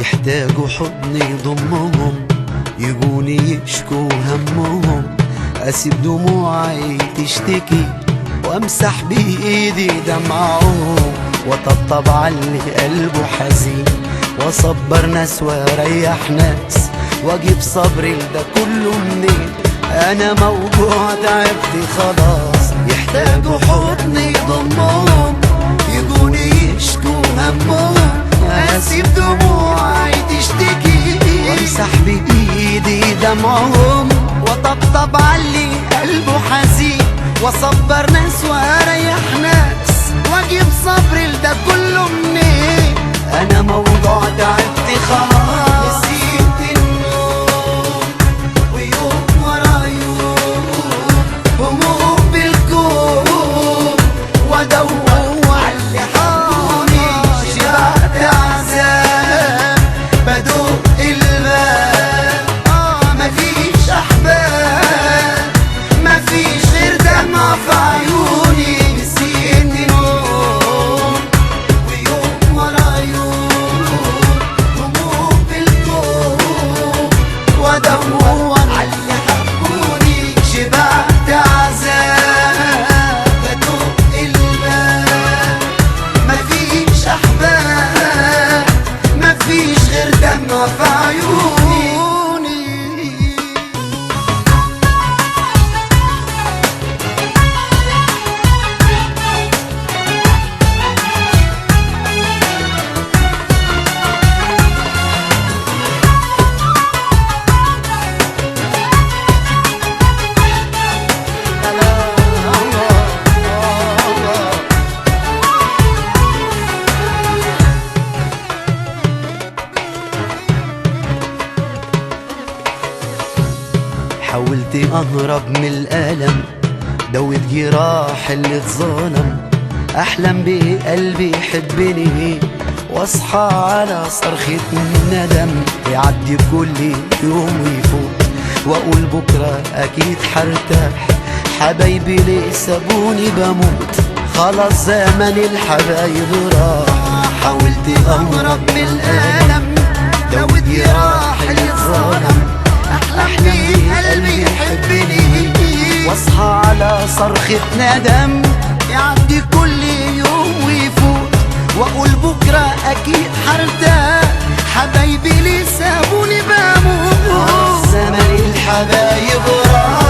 يحتاجوا حضن يضمهم، يجوني يشكوا همهم، اسيب دموعي تشتكي وامسح بايدي دمعهم، وطبطب على اللي قلبه حزين، واصبر ناس واريح ناس، واجيب صبري ده كله منين؟ انا موجوع تعبت خلاص. يحتاجوا حضن يضمهم، يجوني يشكوا همهم، اسيب دموعي تشتكي وامسح بايدي دمعهم، وطبطب علي قلبه حزين، واصبر ناس واريح ناس، واجيب صبري ده كله منين؟ انا موضوع تعبت خلاص. نسيت النوم ويوم ورا يوم، هموم بالكون وادور على اللي حبوني، شبعت عذاب بدوق الماء، مفيش احباب، مفيش غير دمع في عيوني. نسيت النوم ويوم ورا يوم، هموم بالكون وادور على اللي حبوني، شبعت عذاب بدوق الماء، مفيش احباب، مفيش غير دمع في عيوني. حاولت اهرب من الالم، دوت جراح اللي اتظلم، احلم بقلبي يحبني، واصحى على صرخة ندم، يعدي كل يوم ويفوت، واقول بكره اكيد حرتاح، حبايبي ليه سابوني بموت، خلاص زمن الحبايب راح. حاولت اهرب من الالم، دوت جراح اللي اتظلم، احلم قلبي يحبني، واصحى على صرخة ندم، يعدي كل يوم ويفوت، واقول بكره اكيد حرتاح، حبايبي ليه سابوني بموت، زمن الحبايب راح.